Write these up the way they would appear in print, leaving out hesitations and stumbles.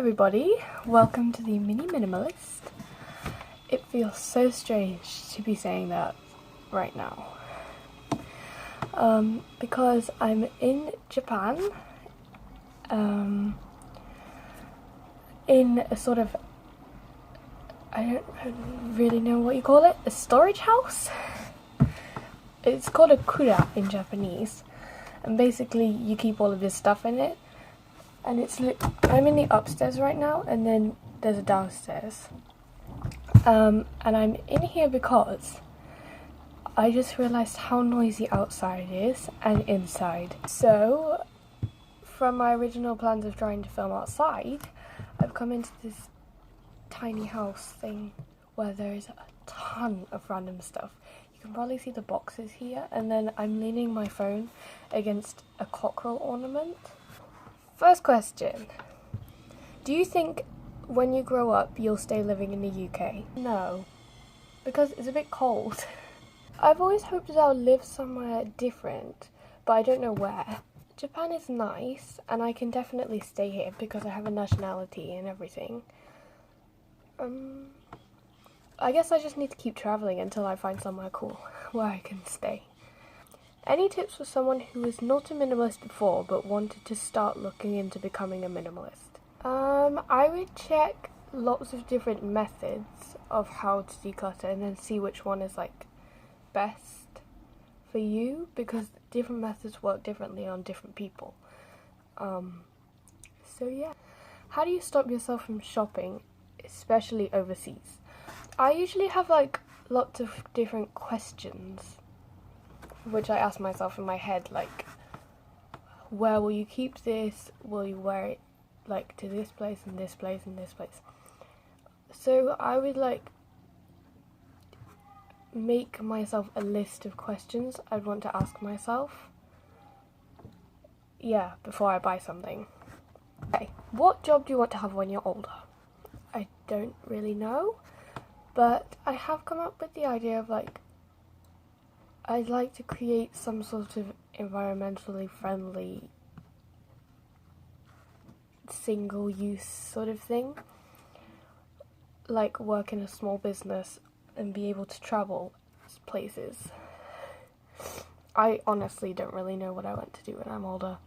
everybody, welcome to the Mini Minimalist. It feels so strange to be saying that right now. Because I'm in Japan, in a sort of, I don't really know what you call it, a storage house? It's called a kura in Japanese, and basically you keep all of your stuff in it. And I'm in the upstairs right now, and then there's a downstairs. And I'm in here because I just realised how noisy outside is and inside. So, from my original plans of trying to film outside, I've come into this tiny house thing where there's a ton of random stuff. You can probably see the boxes here, and then I'm leaning my phone against a cockerel ornament. First question, do you think when you grow up you'll stay living in the UK? No, because it's a bit cold. I've always hoped that I'll live somewhere different, but I don't know where. Japan is nice, and I can definitely stay here because I have a nationality and everything. I guess I just need to keep travelling until I find somewhere cool where I can stay. Any tips for someone who was not a minimalist before but wanted to start looking into becoming a minimalist? I would check lots of different methods of how to declutter and then see which one is like best for you, because different methods work differently on different people. So yeah. How do you stop yourself from shopping, especially overseas? I usually have like lots of different questions which I ask myself in my head, like, where will you keep this? Will you wear it, like, to this place and this place and this place? So I would, like, make myself a list of questions I'd want to ask myself, before I buy something. Okay, what job do you want to have when you're older? I don't really know, but I have come up with the idea of, like, I'd like to create some sort of environmentally friendly single-use sort of thing. Like work in a small business and be able to travel places. I honestly don't really know what I want to do when I'm older.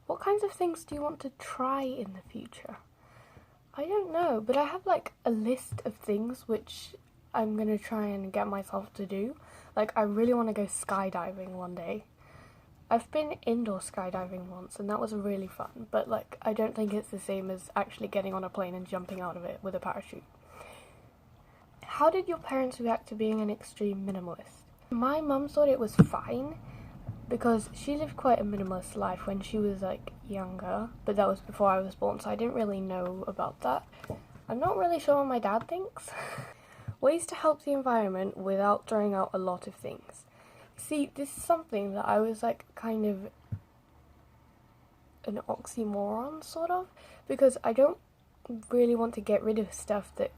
What kinds of things do you want to try in the future? I don't know, but I have like a list of things which I'm gonna try and get myself to do. Like, I really want to go skydiving one day. I've been indoor skydiving once, and that was really fun, but, like, I don't think it's the same as actually getting on a plane and jumping out of it with a parachute. How did your parents react to being an extreme minimalist? My mum thought it was fine, because she lived quite a minimalist life when she was, like, younger, but that was before I was born, so I didn't really know about that. I'm not really sure what my dad thinks. Ways to help the environment without throwing out a lot of things. See, this is something that I was like kind of an oxymoron, sort of, because I don't really want to get rid of stuff that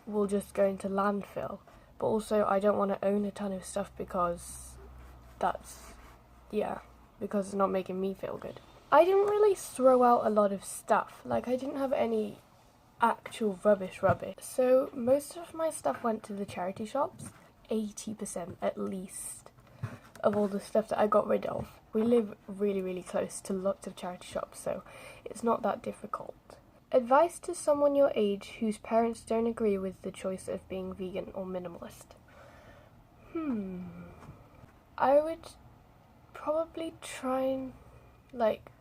will just go into landfill, but also I don't want to own a ton of stuff because because it's not making me feel good. I didn't really throw out a lot of stuff, like I didn't have any actual rubbish. So most of my stuff went to the charity shops, 80% at least of all the stuff that I got rid of. We live really, really close to lots of charity shops, so it's not that difficult. Advice to someone your age whose parents don't agree with the choice of being vegan or minimalist. I would probably try and like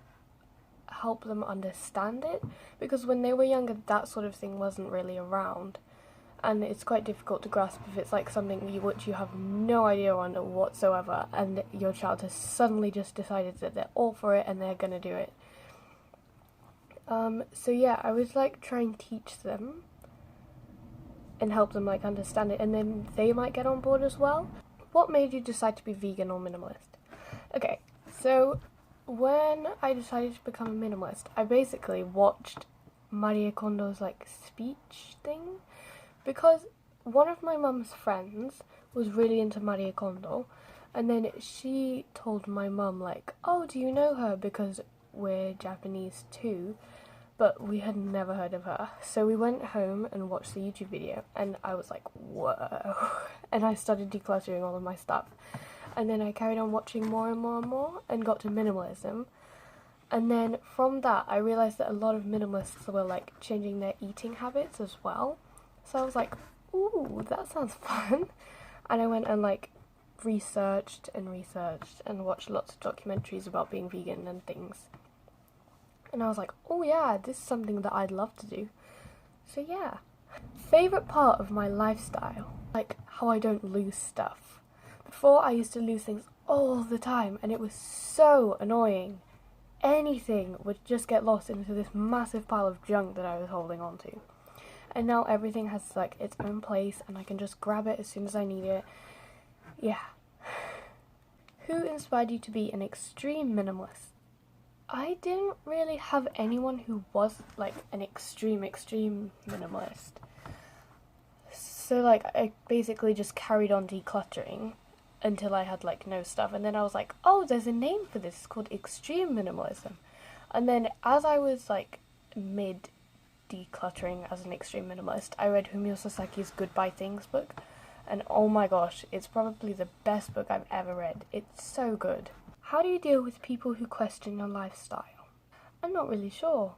help them understand it, because when they were younger that sort of thing wasn't really around, and it's quite difficult to grasp if it's like something which you have no idea on whatsoever, and your child has suddenly just decided that they're all for it and they're gonna do it. So yeah, I would like try and teach them and help them like understand it, and then they might get on board as well. What made you decide to be vegan or minimalist? Okay, so when I decided to become a minimalist, I basically watched Marie Kondo's like speech thing, because one of my mum's friends was really into Marie Kondo, and then she told my mum like, oh, do you know her, because we're Japanese too, but we had never heard of her. So we went home and watched the YouTube video, and I was like, whoa. And I started decluttering all of my stuff. And then I carried on watching more and more and more, and got to minimalism. And then from that, I realised that a lot of minimalists were like changing their eating habits as well. So I was like, ooh, that sounds fun. And I went and like researched and watched lots of documentaries about being vegan and things. And I was like, oh yeah, this is something that I'd love to do. So yeah. Favourite part of my lifestyle, like how I don't lose stuff. Before, I used to lose things all the time, and it was so annoying. Anything would just get lost into this massive pile of junk that I was holding on to. And now everything has like its own place, and I can just grab it as soon as I need it. Yeah. Who inspired you to be an extreme minimalist? I didn't really have anyone who was like an extreme minimalist. So like I basically just carried on decluttering until I had like no stuff, and then I was like, oh, there's a name for this, it's called extreme minimalism. And then as I was like mid decluttering as an extreme minimalist, I read Fumio Sasaki's Goodbye Things book, and oh my gosh, it's probably the best book I've ever read. It's so good. How do you deal with people who question your lifestyle? I'm not really sure.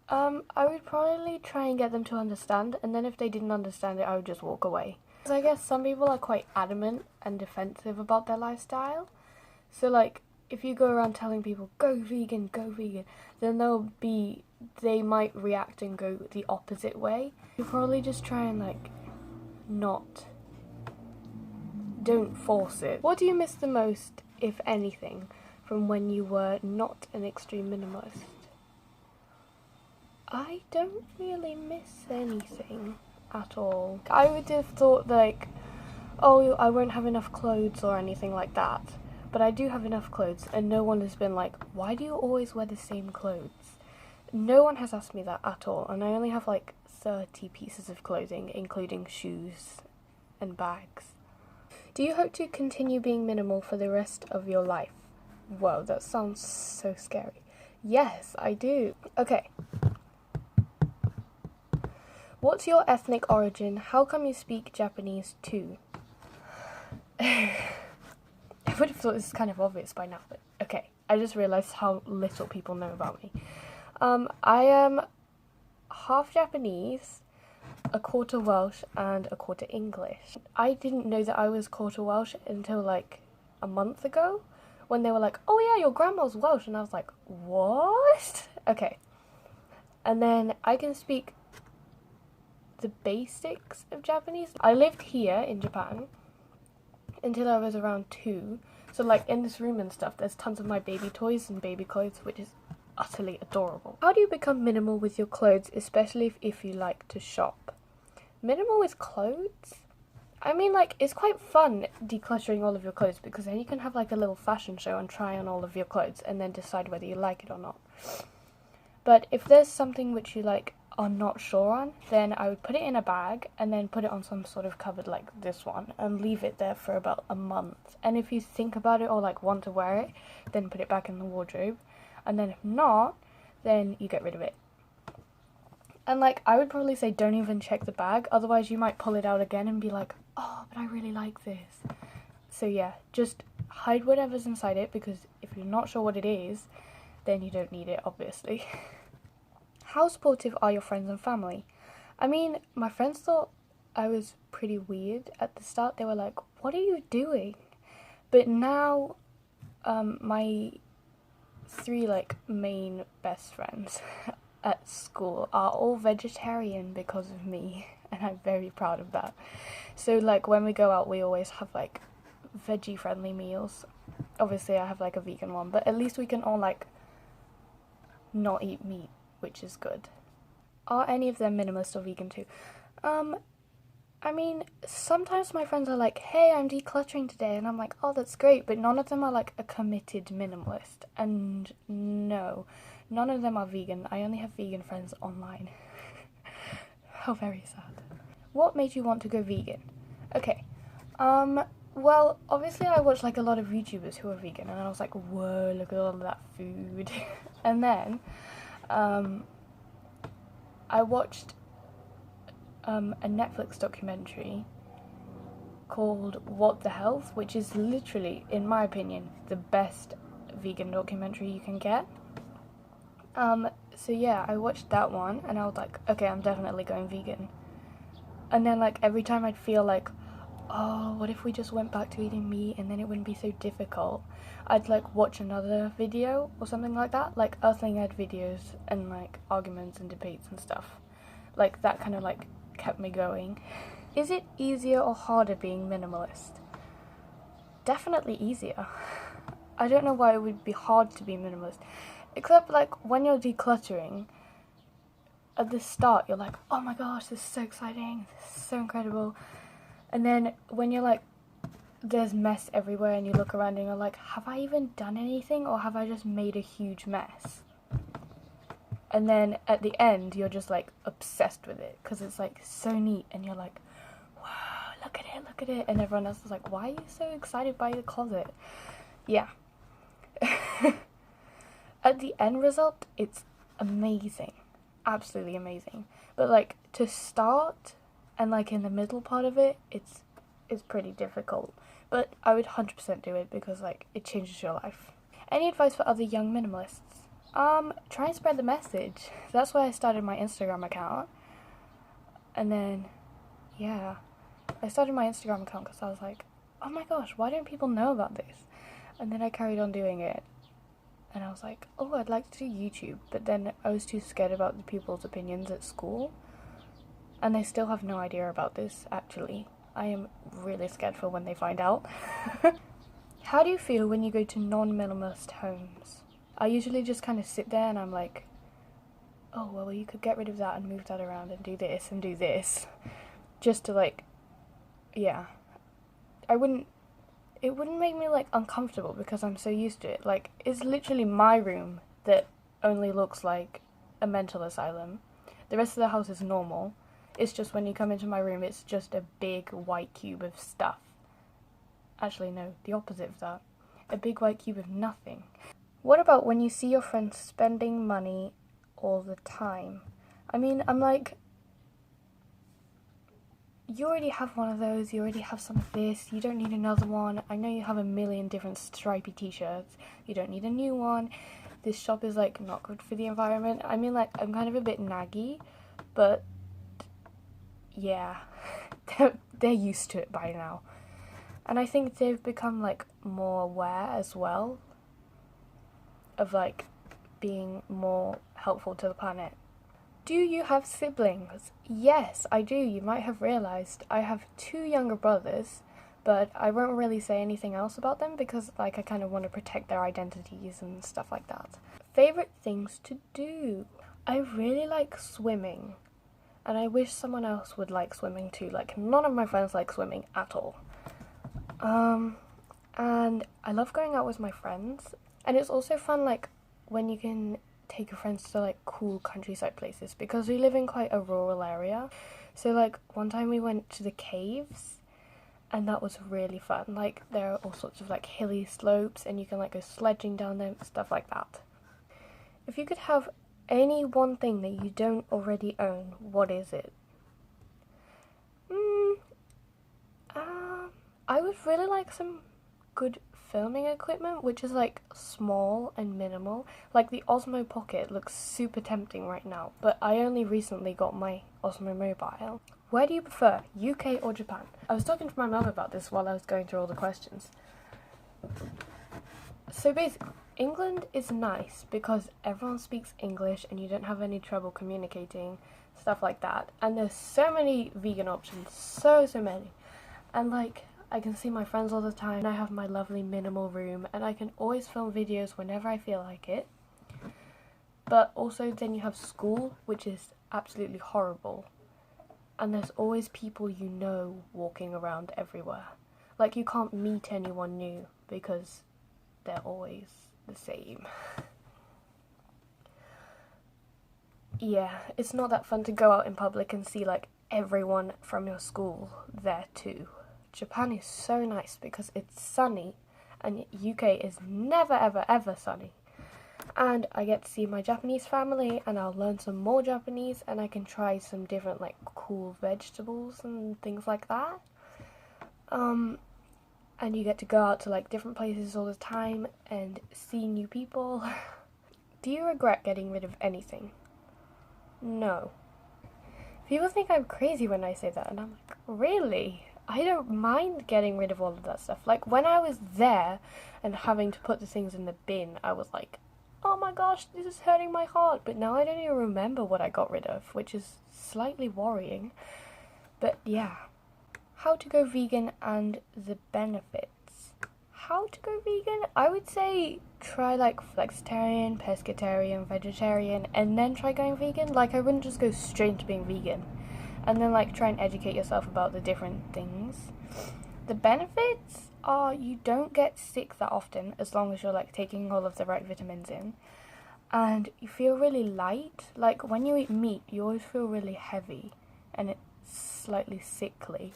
I would probably try and get them to understand, and then if they didn't understand it, I would just walk away. Because I guess some people are quite adamant and defensive about their lifestyle. So like, if you go around telling people, go vegan, then they might react and go the opposite way. You probably just try and like, don't force it. What do you miss the most, if anything, from when you were not an extreme minimalist? I don't really miss anything at all. I would have thought like, oh, I won't have enough clothes or anything like that. But I do have enough clothes, and no one has been like, why do you always wear the same clothes? No one has asked me that at all, and I only have like 30 pieces of clothing, including shoes and bags. Do you hope to continue being minimal for the rest of your life? Whoa, that sounds so scary. Yes, I do. Okay. What's your ethnic origin? How come you speak Japanese too? I would have thought this is kind of obvious by now, but okay. I just realised how little people know about me. I am half Japanese, a quarter Welsh, and a quarter English. I didn't know that I was quarter Welsh until like a month ago, when they were like, oh yeah, your grandma's Welsh, and I was like, what? Okay. And then I can speak the basics of Japanese. I lived here in Japan until I was around 2. So like in this room and stuff, there's tons of my baby toys and baby clothes, which is utterly adorable. How do you become minimal with your clothes, especially if you like to shop? Minimal with clothes? I mean, like, it's quite fun decluttering all of your clothes, because then you can have like a little fashion show and try on all of your clothes and then decide whether you like it or not. But if there's something which you like are not sure on, then I would put it in a bag and then put it on some sort of cupboard like this one and leave it there for about a month. And if you think about it or like want to wear it, then put it back in the wardrobe. And then if not, then you get rid of it. And like, I would probably say don't even check the bag, otherwise you might pull it out again and be like, oh, but I really like this. So yeah, just hide whatever's inside it, because if you're not sure what it is, then you don't need it, obviously. How supportive are your friends and family? I mean, my friends thought I was pretty weird at the start. They were like, what are you doing? But now, my 3 like main best friends at school are all vegetarian because of me, and I'm very proud of that. So like when we go out, we always have like veggie friendly meals. Obviously I have like a vegan one, but at least we can all like not eat meat, which is good. Are any of them minimalist or vegan too? I mean, sometimes my friends are like, hey, I'm decluttering today, and I'm like, oh, that's great, but none of them are like a committed minimalist. And no, none of them are vegan. I only have vegan friends online. How very sad. What made you want to go vegan? Okay, well, obviously I watched like a lot of YouTubers who are vegan, and I was like, whoa, look at all of that food. And then, I watched a Netflix documentary called What the Health, which is literally, in my opinion, the best vegan documentary you can get. So yeah, I watched that one and I was like, okay, I'm definitely going vegan. And then like every time I'd feel like, oh, what if we just went back to eating meat and then it wouldn't be so difficult, I'd like watch another video or something like that. Like Earthling had videos and like arguments and debates and stuff. Like that kind of like kept me going. Is it easier or harder being minimalist? Definitely easier. I don't know why it would be hard to be minimalist. Except like when you're decluttering, at the start you're like, oh my gosh, this is so exciting, this is so incredible. And then when you're like, there's mess everywhere and you look around and you're like, have I even done anything or have I just made a huge mess? And then at the end you're just like obsessed with it because it's like so neat and you're like, wow, look at it. And everyone else is like, why are you so excited by your closet? Yeah. At the end result, it's amazing. Absolutely amazing. But like to start and like in the middle part of it, it's pretty difficult. But I would 100% do it because like it changes your life. Any advice for other young minimalists? Try and spread the message. That's why I started my Instagram account. And then, yeah, I started my Instagram account because I was like, oh my gosh, why don't people know about this? And then I carried on doing it. And I was like, oh, I'd like to do YouTube. But then I was too scared about the people's opinions at school. And they still have no idea about this, actually. I am really scared for when they find out. How do you feel when you go to non-minimalist homes? I usually just kind of sit there and I'm like, oh, well, you could get rid of that and move that around and do this and do this. Just to like, yeah. It wouldn't make me like uncomfortable because I'm so used to it. Like, it's literally my room that only looks like a mental asylum. The rest of the house is normal. It's just when you come into my room, it's just a big white cube of stuff. Actually, no, the opposite of that. A big white cube of nothing. What about when you see your friends spending money all the time? I mean, I'm like, you already have one of those, you already have some of this, you don't need another one. I know you have a million different stripy t-shirts, you don't need a new one. This shop is like not good for the environment. I mean, like, I'm kind of a bit naggy, but yeah, they're used to it by now. And I think they've become like more aware as well of like being more helpful to the planet. Do you have siblings? Yes, I do. You might have realised I have 2 younger brothers, but I won't really say anything else about them because like I kind of want to protect their identities and stuff like that. Favourite things to do? I really like swimming, and I wish someone else would like swimming too. Like, none of my friends like swimming at all. And I love going out with my friends, and it's also fun like when you can take your friends to like cool countryside places because we live in quite a rural area. So like one time we went to the caves and that was really fun. Like there are all sorts of like hilly slopes and you can like go sledging down them, stuff like that. If you could have any one thing that you don't already own, what is it? I would really like some good filming equipment, which is like small and minimal. Like the Osmo Pocket looks super tempting right now, but I only recently got my Osmo Mobile. Where do you prefer, UK or Japan? I was talking to my mum about this while I was going through all the questions. So basically, England is nice because everyone speaks English and you don't have any trouble communicating, stuff like that. And there's so many vegan options, so many. And like, I can see my friends all the time, I have my lovely minimal room, and I can always film videos whenever I feel like it. But also then you have school, which is absolutely horrible. And there's always people you know walking around everywhere. Like, you can't meet anyone new because they're always the same. Yeah, it's not that fun to go out in public and see like everyone from your school there too. Japan is so nice because it's sunny and UK is never ever ever sunny. and I get to see my Japanese family, and I'll learn some more Japanese, and I can try some different like cool vegetables and things like that. And you get to go out to like different places all the time and see new people. Do you regret getting rid of anything? No. People think I'm crazy when I say that, and I'm like, really? I don't mind getting rid of all of that stuff. Like, when I was there and having to put the things in the bin, I was like, oh my gosh, this is hurting my heart. But now I don't even remember what I got rid of, which is slightly worrying. But yeah. How to go vegan and the benefits. How to go vegan? I would say try like flexitarian, pescatarian, vegetarian, and then try going vegan. Like, I wouldn't just go straight to being vegan. And then like try and educate yourself about the different things. The benefits are you don't get sick that often as long as you're like taking all of the right vitamins in. And you feel really light. Like, when you eat meat, you always feel really heavy and it's slightly sickly.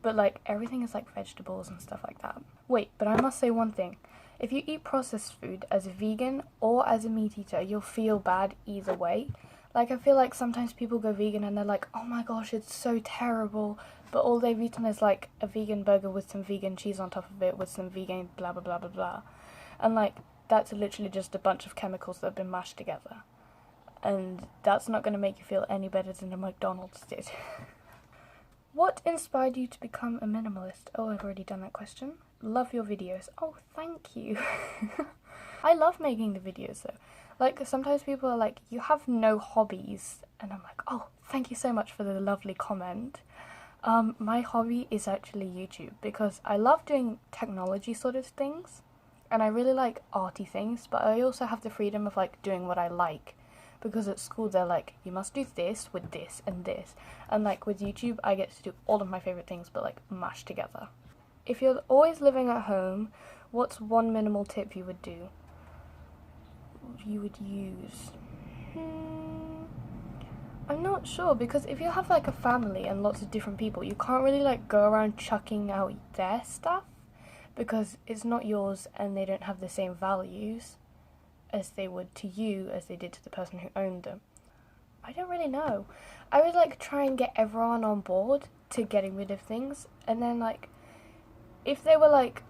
But like, everything is like vegetables and stuff like that. Wait, but I must say one thing. If you eat processed food as a vegan or as a meat eater, you'll feel bad either way. Like, I feel like sometimes people go vegan and they're like, oh my gosh, it's so terrible. But all they've eaten is like a vegan burger with some vegan cheese on top of it with some vegan blah blah blah blah blah. And like, that's literally just a bunch of chemicals that have been mashed together. And that's not going to make you feel any better than a McDonald's did. What inspired you to become a minimalist? Oh, I've already done that question. Love your videos. Oh, thank you. I love making the videos though. Like, sometimes people are like, you have no hobbies. And I'm like, oh, thank you so much for the lovely comment. My hobby is actually YouTube, because I love doing technology sort of things. And I really like arty things, but I also have the freedom of like doing what I like. Because at school they're like, you must do this with this and this. And like with YouTube, I get to do all of my favourite things but like mashed together. If you're always living at home, what's one minimal tip you would do? You would use? I'm not sure, because if you have like a family and lots of different people, you can't really like go around chucking out their stuff. Because it's not yours and they don't have the same values as they would to you as they did to the person who owned them. I don't really know. I would like try and get everyone on board to getting rid of things, and then like, if they were like,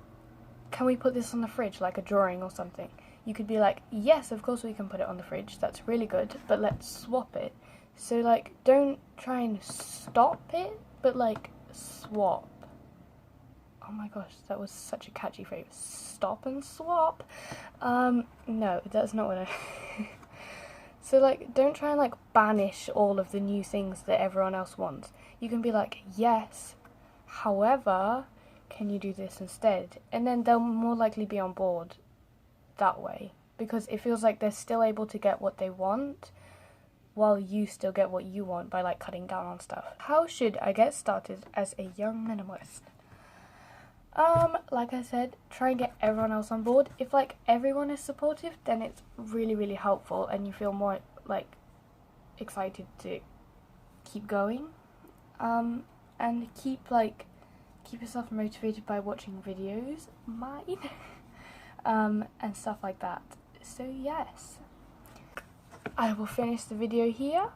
can we put this on the fridge, like a drawing or something, you could be like, yes, of course we can put it on the fridge, that's really good, but let's swap it. So like, don't try and stop it, but like swap. Oh my gosh, that was such a catchy phrase. Stop and swap. No, that's not what I... So like, don't try and like banish all of the new things that everyone else wants. You can be like, yes, however, can you do this instead? And then they'll more likely be on board that way. Because it feels like they're still able to get what they want, while you still get what you want by like cutting down on stuff. How should I get started as a young minimalist? Like I said, try and get everyone else on board. If like everyone is supportive, then it's really, really helpful and you feel more like excited to keep going. And keep yourself motivated by watching videos, mine, and stuff like that. So yes, I will finish the video here.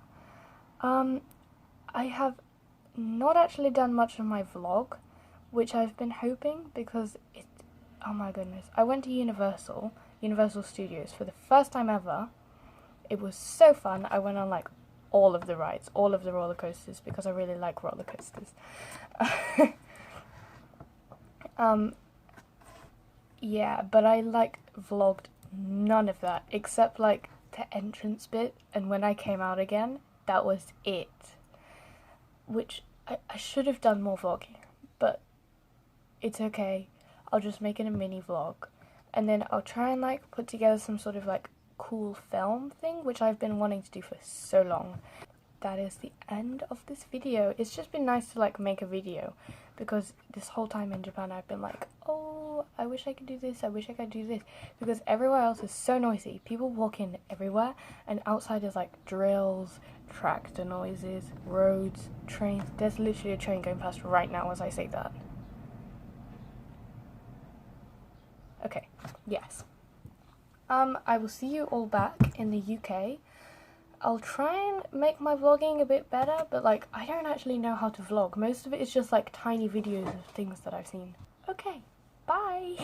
I have not actually done much of my vlog, which I've been hoping, because oh my goodness, I went to Universal Studios for the first time ever. It was so fun. I went on like all of the rides, all of the roller coasters, because I really like roller coasters. Yeah, but I like vlogged none of that, except like the entrance bit, and when I came out again, that was it. Which I should have done more vlogging, but it's okay. I'll just make it a mini vlog, and then I'll try and like put together some sort of like cool film thing, which I've been wanting to do for so long. That is the end of this video. It's just been nice to like make a video, because this whole time in Japan I've been like, oh, I wish I could do this, I wish I could do this, because everywhere else is so noisy. People walk in everywhere, and outside is like drills, tractor noises, roads, trains. There's literally a train going past right now as I say that. Okay, yes. I will see you all back in the UK. I'll try and make my vlogging a bit better, but like, I don't actually know how to vlog. Most of it is just like tiny videos of things that I've seen. Okay, bye!